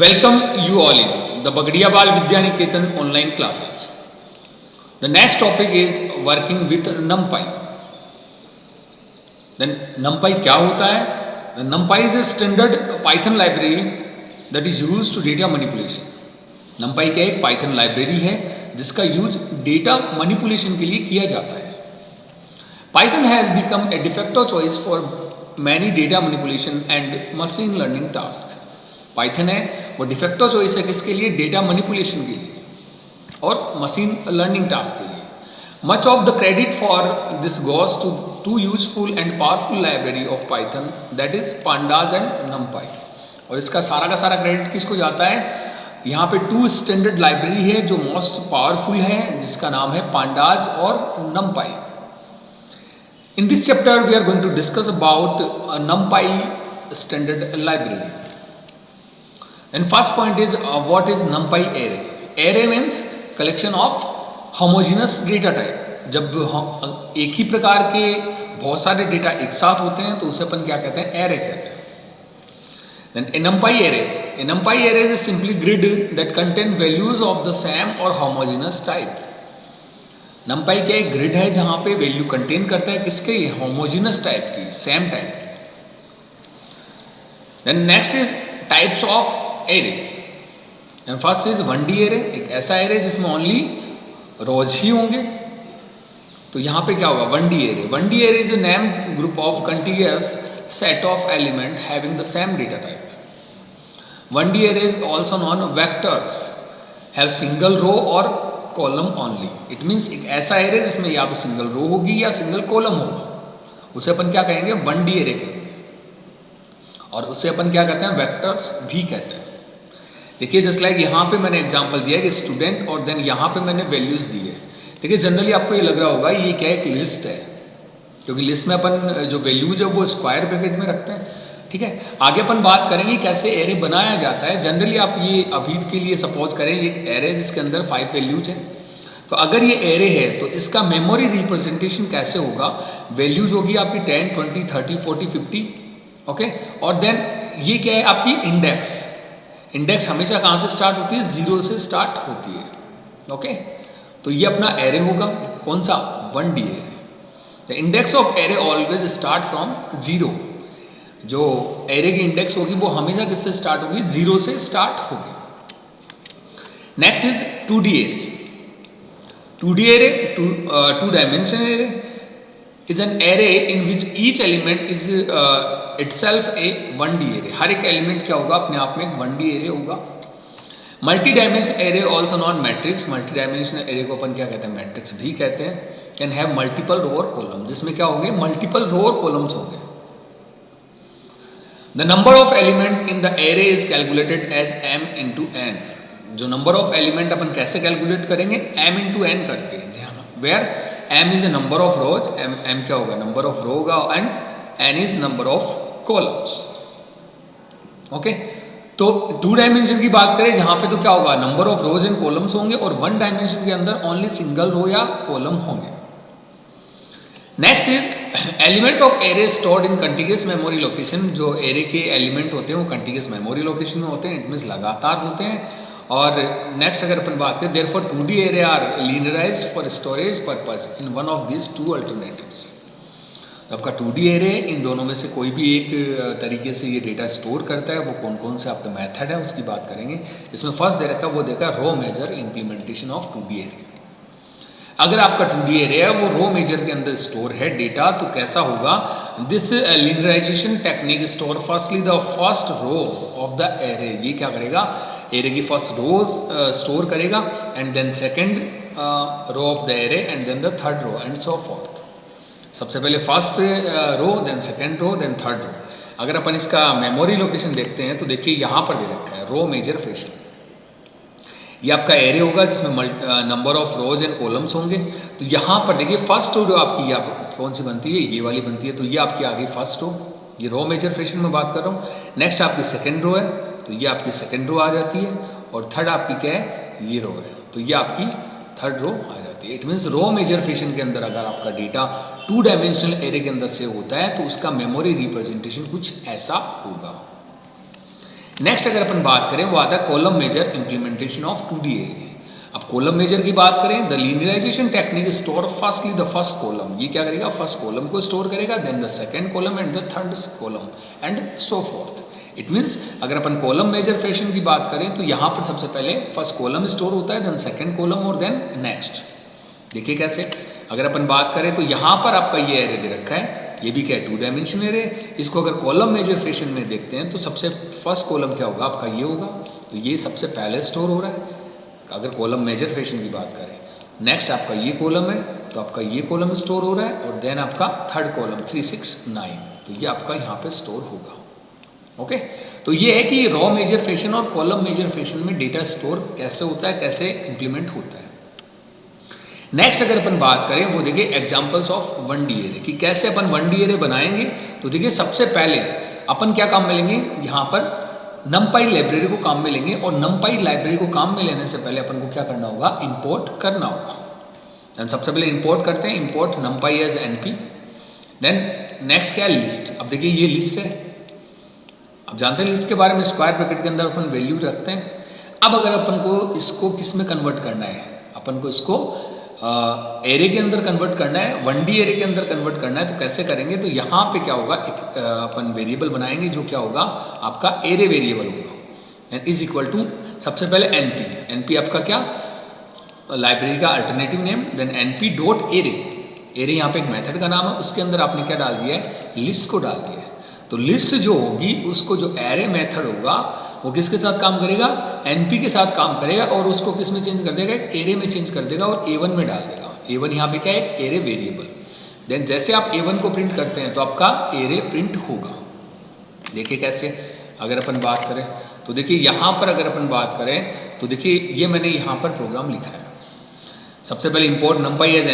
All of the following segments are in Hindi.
Welcome you all in the Bagdiya Bal Vidya Niketan online classes. The next topic is working with NumPy. Then NumPy क्या होता है? The NumPy is a standard Python library that is used to data manipulation. NumPy क्या एक Python library है जिसका यूज डेटा मैनिपुलेशन के लिए किया जाता है. Python has become a de facto choice for many data manipulation and machine learning tasks. Python है वो डिफेक्टो चॉइस है किसके लिए? डेटा मैनिपुलेशन के लिए और मशीन लर्निंग टास्क के लिए. Much of the credit for this goes to to useful and powerful library of Python that is pandas and NumPy. और इसका सारा का सारा क्रेडिट किसको जाता है? यहाँ पे टू स्टैंडर्ड लाइब्रेरी है जो मोस्ट पावरफुल है जिसका नाम है पांडाज और NumPy. In this chapter we are going to discuss about NumPy standard library. And first point is what is NumPy array? Array means collection of homogeneous data type. जब एक ही प्रकार के बहुत सारे डेटा एक साथ होते हैं तो उसे अपन क्या कहते हैं? एरे कहते हैं. Then a NumPy array. A NumPy array is simply grid that contain values of the same or homogeneous type. NumPy क्या एक ग्रिड है जहाँ पे वैल्यू कंटेन करता है किसके? होमोजेनस टाइप की, सेम टाइप की. Then next is types of array. And first is 1D array, एक ऐसा एरे जिसमें ओनली रोज ही होंगे. तो यहाँ पे क्या होगा? 1D array. 1D array is a name group of continuous set of element having the same data type. 1D array is also known vectors have single row और कॉलम ओनली. इट मीन्स एक ऐसा एरे जिसमें या तो सिंगल रो होगी या सिंगल कॉलम होगा, उसे अपन क्या कहेंगे? 1D एरे कहेंगे. और उसे अपन क्या कहते हैं? वेक्टर्स भी कहते हैं. देखिए जस्ट लाइक यहाँ पे मैंने एग्जांपल दिया कि स्टूडेंट और देन यहाँ पे मैंने वैल्यूज दी है. देखिए जनरली आपको ये लग रहा होगा ये क्या एक लिस्ट है, क्योंकि लिस्ट में अपन जो वैल्यूज है वो स्क्वायर ब्रैकेट में रखते हैं. ठीक है, आगे अपन बात करेंगे कैसे एरे बनाया जाता है. जनरली आप ये अभी के लिए सपोज करें एक एरे जिसके अंदर 5 वैल्यूज हैं. तो अगर ये एरे है तो इसका मेमोरी रिप्रेजेंटेशन कैसे होगा? वैल्यूज होगी आपकी 10, 20, 30, 40, 50. ओके, और देन ये क्या है? आपकी इंडेक्स. इंडेक्स हमेशा कहाँ से स्टार्ट होती है? 0 से स्टार्ट होती है. ओके, तो ये अपना एरे होगा. कौन सा? 1D array. The index of array always start from 0. जो एरे की इंडेक्स होगी वो हमेशा किससे स्टार्ट होगी? 0 से स्टार्ट होगी. Next is 2D array. 2D array, two dimension array is an array in which each element is itself a 1D array. हर एक एलिमेंट क्या होगा? अपने आप में एक 1D array होगा. Multi dimension array also non matrix. Multi dimension array को अपन क्या कहते हैं? मैट्रिक्स भी कहते हैं. कैन हैव मल्टीपल रो और कॉलम, जिसमें क्या होंगे? मल्टीपल रो और कॉलम्स होंगे. The number of element in the array is calculated as m into n. जो नंबर ऑफ एलिमेंट अपन कैसे कैलकुलेट करेंगे? m इंटू n करके. Where m is a number of rows, m क्या होगा? नंबर ऑफ रो होगा, and n is number of columns. Okay, तो 2 डायमेंशन की बात करें जहां पे तो क्या होगा? Number of rows and columns होंगे, और 1 डायमेंशन के अंदर ओनली सिंगल रो या कॉलम होंगे. Next is element of array stored in continuous memory location. जो एरे के एलिमेंट होते हैं वो कंटिन्यूअस मेमोरी लोकेशन में होते हैं. इट मीन्स लगातार होते हैं. और नेक्स्ट अगर अपन बात करें, therefore 2D array are linearized for storage purpose in one of this 2 alternatives. आपका 2D एरे इन दोनों में से कोई भी एक तरीके से ये डेटा स्टोर करता है. वो कौन कौन से आपका मेथड है उसकी बात करेंगे. इसमें फर्स्ट दे रखा वो देखा row major implementation of 2D array. अगर आपका 2D एरे है वो रो मेजर के अंदर स्टोर है डेटा, तो कैसा होगा? This linearization technique store firstly the first row of the array. ये क्या करेगा? एरे की फर्स्ट रो स्टोर करेगा, and then second row of the array, and then the third row, and so forth. सबसे पहले first row, then second row, then third row. अगर अपन इसका मेमोरी लोकेशन देखते हैं तो देखिए यहाँ पर दे रखा है रो मेजर फैशन. ये आपका एरे होगा जिसमें number of rows and columns होंगे. तो यहाँ पर देखिए फर्स्ट रो जो आपकी कौन सी बनती है? ये वाली बनती है. तो ये आपकी आ गई फर्स्ट रो. ये रो मेजर फैशन में बात कर रहा हूँ. नेक्स्ट आपकी सेकेंड रो है, तो ये आपकी सेकेंड रो आ जाती है. और थर्ड आपकी क्या है? ये रो है, तो ये आपकी थर्ड रो आ जाती है. It means row major fashion के अंदर अगर आपका डेटा 2 डायमेंशनल एरे के अंदर से होता है तो उसका मेमोरी रिप्रेजेंटेशन कुछ ऐसा होगा. नेक्स्ट अगर अपन बात करें वो आता है column major implementation of 2D array. अब कॉलम मेजर की बात करें, the linearization technique store firstly the first column, ये क्या करेगा, फर्स्ट कॉलम को स्टोर करेगा, then the second column and the third column and so forth. It means अगर अपन कॉलम मेजर फैशन की बात करें तो यहाँ पर सबसे पहले फर्स्ट कॉलम स्टोर होता है, देन सेकंड कॉलम और देन नेक्स्ट। देखिए कैसे, अगर अपन बात करें तो यहाँ पर आपका ये एरे दे रखा है, ये भी क्या है 2 डायमेंशन एरे। इसको अगर कॉलम मेजर फैशन में देखते हैं तो सबसे फर्स्ट कॉलम क्या होगा आपका, ये होगा, तो ये सबसे पहले स्टोर हो रहा है अगर कॉलम मेजर फैशन की बात करें। नेक्स्ट आपका ये कॉलम है तो आपका ये कॉलम स्टोर हो रहा है, और देन आपका थर्ड कॉलम 3 6 9, तो ये आपका यहाँ पे स्टोर होगा। ओके, तो ये है कि रॉ मेजर फैशन और कॉलम मेजर फैशन में डेटा स्टोर कैसे होता है, कैसे इंप्लीमेंट होता है। नेक्स्ट अगर अपन बात करें वो देखिए एग्जांपल्स ऑफ 1D एरे, कि कैसे अपन 1D एरे बनाएंगे। तो देखिए सबसे पहले अपन क्या काम में लेंगे, यहाँ पर numpy लाइब्रेरी को काम में लेंगे, और numpy लाइब्रेरी को काम में लेने से पहले अपन को क्या करना होगा, इंपोर्ट करना होगा। सबसे पहले इंपोर्ट करते हैं, import numpy as np। Then next क्या है, लिस्ट। अब देखिए ये लिस्ट है, अब जानते हैं लिस्ट के बारे में, स्क्वायर ब्रैकेट के अंदर अपन वैल्यू रखते हैं। अब अगर अपन को इसको किस में कन्वर्ट करना है, अपन को इसको एरे के अंदर कन्वर्ट करना है, 1D एरे के अंदर कन्वर्ट करना है, तो कैसे करेंगे, तो यहाँ पे क्या होगा, एक अपन वेरिएबल बनाएंगे जो क्या होगा आपका एरे वेरिएबल होगा, एंड इज इक्वल टू सबसे पहले np आपका क्या, लाइब्रेरी का alternative name, then np dot array, array यहाँ पे एक मेथड का नाम है, उसके अंदर आपने क्या डाल दिया है, लिस्ट को डाल दिया है। तो लिस्ट जो होगी उसको जो एरे मेथड होगा वो किसके साथ काम करेगा, np के साथ काम करेगा, और उसको किस में चेंज कर देगा, एक एरे में चेंज कर देगा और a1 में डाल देगा। a1 यहाँ पे क्या है, एक एरे वेरिएबल। देन जैसे आप a1 को प्रिंट करते हैं तो आपका एरे प्रिंट होगा। देखिए कैसे, अगर अपन बात करें तो देखिए यहाँ पर अगर अपन बात करें तो देखिए ये मैंने यहाँ पर प्रोग्राम लिखा है। सबसे पहले इंपोर्ट numpy एज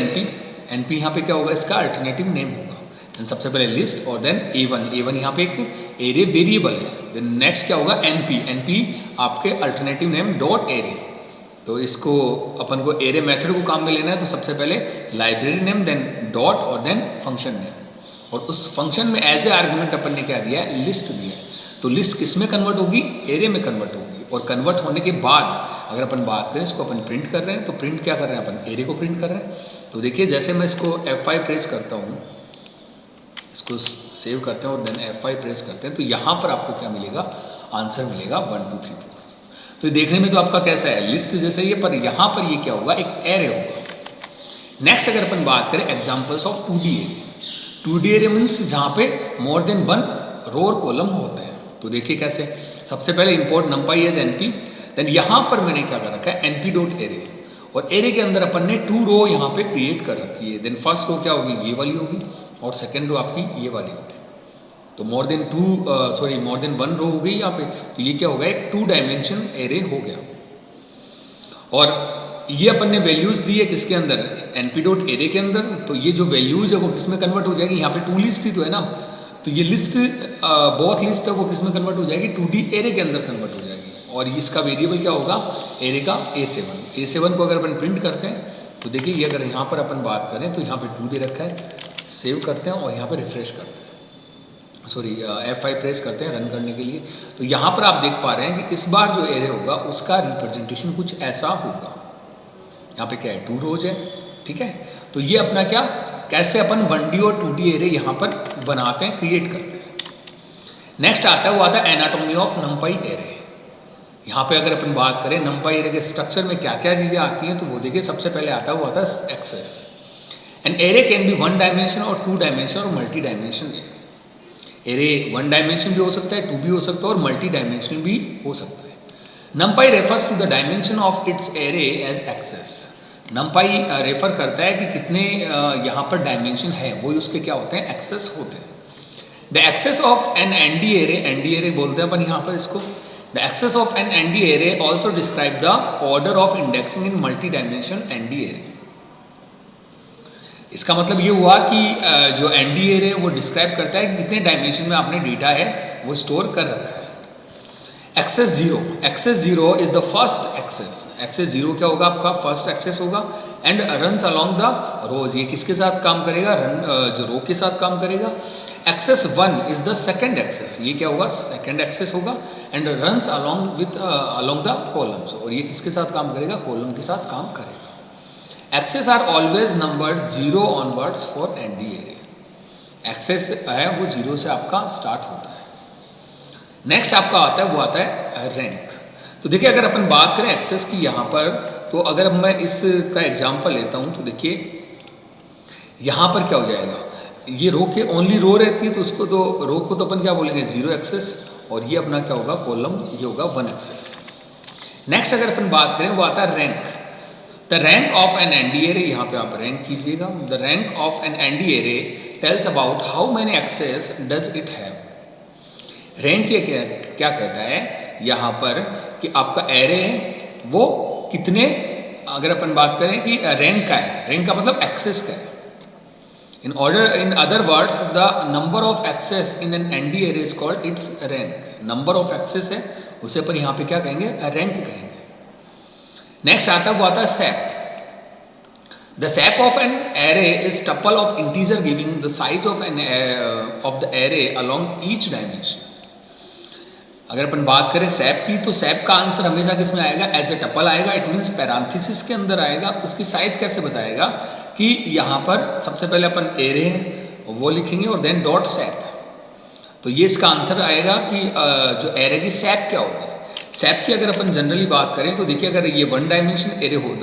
np यहाँ पे क्या होगा, इसका अल्टरनेटिव नेम होगा। देन सबसे पहले लिस्ट और देन a1 यहाँ पे एक एरे वेरिएबल है। देन नेक्स्ट क्या होगा, np आपके अल्टरनेटिव नेम डॉट एरे, तो इसको अपन को एरे मेथड को काम में लेना है, तो सबसे पहले लाइब्रेरी नेम, देन डॉट और देन फंक्शन नेम, और उस फंक्शन में एज ए आर्गुमेंट अपन ने क्या दिया है, लिस्ट दिया है। तो लिस्ट किस में कन्वर्ट होगी, एरे में कन्वर्ट होगी, और कन्वर्ट होने के बाद अगर अपन बात करें इसको अपन प्रिंट कर रहे हैं, तो प्रिंट क्या कर रहे हैं, अपन एरे को प्रिंट कर रहे हैं। तो देखिए जैसे मैं इसको F5 प्रेस करता हूँ, इसको सेव करते हैं और देन F5 प्रेस करते हैं, तो यहाँ पर आपको क्या मिलेगा, आंसर मिलेगा 1 2 3 4। तो देखने में तो आपका कैसा है, लिस्ट जैसा ही है, पर यहाँ पर ये क्या होगा, एक एरे होगा। नेक्स्ट अगर अपन बात करें examples of 2D array, 2D array means जहाँ पे मोर देन 1 रो और कॉलम होता है। तो देखिए कैसे, सबसे पहले import numpy as np, then यहाँ पर मैंने क्या कर रखा है, np डॉट एरे, और एरे के अंदर अपन ने 2 रो यहाँ पे क्रिएट कर रखी है। देन फर्स्ट रो क्या होगी, ये वाली होगी, और सेकेंड रो आपकी ये वाली होगी। तो मोर देन 1 रो हो गई यहाँ पे, तो ये क्या होगा, एक 2 डायमेंशन एरे हो गया। और ये अपन ने वैल्यूज दी है किसके अंदर, np डॉट एरे के अंदर, तो ये जो वैल्यूज है वो किस में कन्वर्ट हो जाएगी, यहाँ पे 2 लिस्ट ही तो है ना, तो ये लिस्ट बोथ लिस्ट है वो किस में कन्वर्ट हो जाएगी, 2D एरे के अंदर कन्वर्ट हो जाएगी। और इसका वेरिएबल क्या होगा, एरे का A7 को अगर अपन प्रिंट करते हैं तो देखिए ये अगर यहाँ पर अपन बात करें तो यहाँ पे 2 दे रखा है, सेव करते हैं और यहाँ पे रिफ्रेश करते हैं, सॉरी F5 प्रेस करते हैं रन करने के लिए। तो यहाँ पर आप देख पा रहे हैं कि इस बार जो एरे होगा उसका रिप्रेजेंटेशन कुछ ऐसा होगा। यहाँ पे क्या है, 2 रोज है, ठीक है। तो ये अपना क्या, कैसे अपन 1D और 2D एरे यहाँ पर बनाते हैं, क्रिएट करते हैं। नेक्स्ट आता है वो आता है एनाटॉमी ऑफ numpy एरे। यहाँ पे अगर अपन बात करें numpy एरे के स्ट्रक्चर में क्या क्या चीज़ें आती हैं, तो वो देखिए सबसे पहले आता है वो आता है axes. An array can be 1 dimension और 2 डायमेंशन और मल्टी डायमेंशन। एरे 1 डायमेंशन भी हो सकता है, 2 भी हो सकता है और मल्टी डायमेंशनल भी हो सकता है। numpy refers to the dimension of its array as axes. numpy refer करता है कि कितने यहाँ पर डायमेंशन है, वो उसके क्या होते हैं, एक्सेस होते हैं। The axes of an ND array बोलते हैं अपन यहाँ पर इसको। The axes of an ND array also describe the order of indexing in multi dimension ND array. इसका मतलब ये हुआ कि जो ND एरे वो डिस्क्राइब करता है कि कितने डायमेंशन में आपने डेटा है वो स्टोर कर रखा है। Axis zero is the first axis. Axis zero क्या होगा, आपका फर्स्ट एक्सेस होगा। And runs along the rows, ये किसके साथ काम करेगा, जो रो के साथ काम करेगा। Axis 1 is the second axis, ये क्या होगा, सेकेंड एक्सेस होगा, and runs along with along the columns, और ये किसके साथ काम करेगा, कॉलम के साथ काम करेगा। Axes are always numbered 0 onwards for ND array, axes है वो 0 से आपका स्टार्ट होता है। नेक्स्ट आपका आता है वो आता है रैंक। तो देखिए अगर अपन बात करें एक्सेस की यहाँ पर, तो अगर मैं इसका एग्जाम्पल लेता हूँ तो देखिए यहाँ पर क्या हो जाएगा, ये रो के ओनली रो रहती है तो उसको तो रो को तो अपन क्या बोलेंगे 0 एक्सेस, और ये अपना क्या होगा कॉलम, ये होगा 1 एक्सेस। नेक्स्ट अगर अपन बात करें वो आता है rank. The rank of an ND array, यहाँ पे आप रैंक कीजिएगा, the rank of an ND array tells about how many axes does it have. Rank ये क्या कहता है यहाँ पर कि आपका एरे है वो कितने, अगर अपन बात करें कि रैंक का है, रैंक का मतलब एक्सेस का है। In other words, the number of access in an ND array is called its rank. Number of access है उसे अपन यहाँ पे क्या कहेंगे, रैंक कहेंगे। नेक्स्ट आता है वो आता है SAP. The sap of an array is tuple of integer giving the size of the array along each dimension. अगर अपन बात करें सैप की, तो सैप का आंसर हमेशा किस में आएगा, एज ए टपल आएगा, इट मीन्स पैरांथेसिस के अंदर आएगा। उसकी साइज कैसे बताएगा कि यहाँ पर सबसे पहले अपन एरे है वो लिखेंगे और देन डॉट सैप, तो ये इसका आंसर आएगा कि जो एरे की सैप क्या होगी। सैप की अगर अपन जनरली बात करें तो देखिए अगर ये 1 डायमेंशन एरे हो,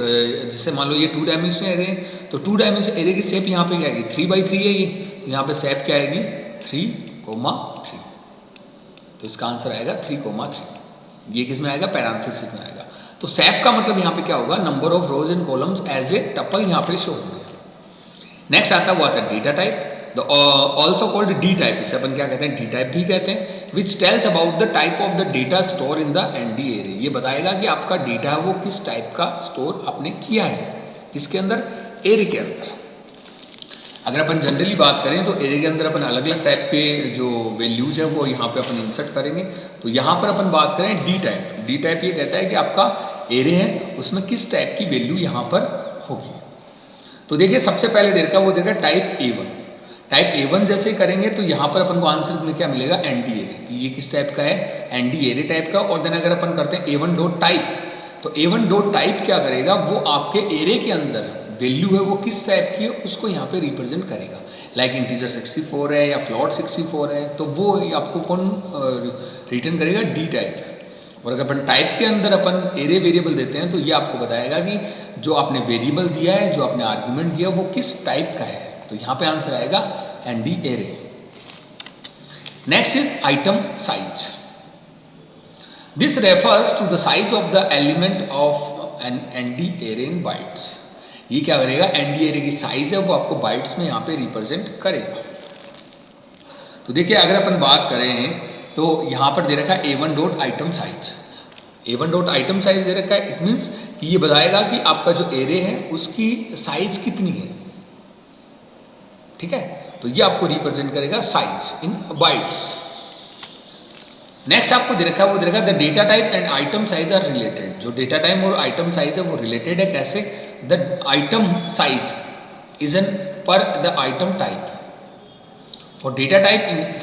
जिससे मान लो ये 2 डायमेंशन एरे है, तो 2 डायमेंशन एरे की सैप यहाँ पे क्या आएगी, 3/3 है ये, तो यहाँ पे सैप क्या आएगी 3,3, तो इसका आंसर आएगा 3,3। ये किस में आएगा, पैरांथेसिस में आएगा। तो सैप का मतलब यहाँ पे क्या होगा, number of rows and columns as a tuple यहाँ पे शो होंगे। नेक्स्ट आता है वो आता है data type, the also called D type, इसे अपन क्या कहते हैं, डी टाइप भी कहते हैं, which tells about the type of the data store in the ND array. ये बताएगा कि आपका डेटा है वो किस टाइप का स्टोर आपने किया है, किसके अंदर, एरे के अंदर। अगर अपन जनरली बात करें तो एरे के अंदर अपन अलग अलग टाइप के जो वैल्यूज है वो यहाँ पे अपन इंसर्ट करेंगे। तो यहाँ पर अपन बात करें डी टाइप, डी टाइप ये कहता है कि आपका एरे है उसमें किस टाइप की वैल्यू यहाँ पर होगी। तो देखिए सबसे पहले देखा वो देखा टाइप A1, टाइप A1 जैसे करेंगे तो यहाँ पर अपन को आंसर में क्या मिलेगा, एनडी एरे, कि ये किस टाइप का है, एनडी एरे टाइप का। और देन अगर अपन करते हैं A1 डॉट टाइप, तो A1 डॉट टाइप क्या करेगा, वो आपके एरे के अंदर वैल्यू है वो किस टाइप की है उसको यहाँ पे रिप्रेजेंट करेगा। लाइक इंटीजर 64 है या फ्लोट 64 है, तो वो आपको कौन रिटर्न करेगा, डी टाइप। और अगर अपन टाइप के अंदर अपन एरे वेरिएबल देते हैं तो ये आपको बताएगा कि जो आपने वेरिएबल दिया है, जो आपने आर्ग्यूमेंट दिया वो किस टाइप का है, तो यहाँ पे आंसर आएगा ND array. Next is item size. This refers to the size of the element of an ND array in bytes. ये क्या करेगा, एनडी एरे की साइज है वो आपको बाइट्स में यहाँ पे रिप्रेजेंट करेगा। तो देखिए अगर अपन बात करें तो यहाँ पर दे रखा है A1 dot item size, A1 dot item size दे रखा है, इट मीन्स कि ये बताएगा कि आपका जो एरे है उसकी साइज कितनी है, ठीक है। तो ये आपको रिप्रेजेंट करेगा साइज इन बाइट्स। नेक्स्ट आपको दे रखा है वो दे रखा है the data type and item size are related. जो डेटा टाइप और आइटम साइज है वो रिलेटेड है, कैसे, the item size is an per the item type. For data type in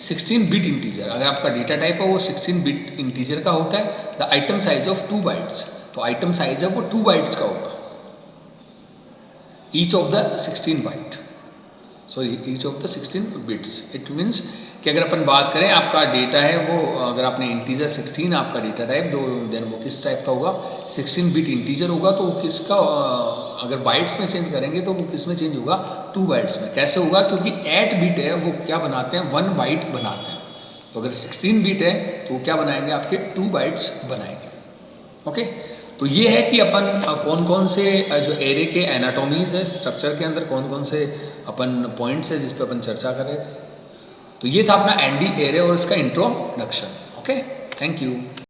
16 bit integer, अगर आपका डेटा टाइप है वो 16 बिट इंटीजर का होता है, the item size of 2 bytes, तो आइटम साइज है वो 2 बाइट्स का होगा, each of the 16 byte, sorry each of the 16 bits. It means कि अगर अपन बात करें आपका डेटा है वो, अगर आपने इंटीजर 16 आपका डेटा टाइप दो, देन वो किस टाइप का होगा, 16 बिट इंटीजर होगा, तो वो किसका, अगर बाइट्स में चेंज करेंगे तो वो किस में चेंज होगा, 2 बाइट्स में। कैसे होगा, क्योंकि 8 बिट है वो क्या बनाते हैं, 1 बाइट बनाते हैं, तो अगर 16 बिट है तो वो क्या बनाएंगे, आपके 2 बाइट्स बनाएंगे। ओके, तो ये है कि अपन कौन कौन से जो एरे के एनाटॉमीज है, स्ट्रक्चर के अंदर कौन कौन से अपन पॉइंट्स है जिस पे अपन चर्चा कर रहे थे। तो ये था अपना एनडी एरे और इसका इंट्रोडक्शन। Okay, thank you.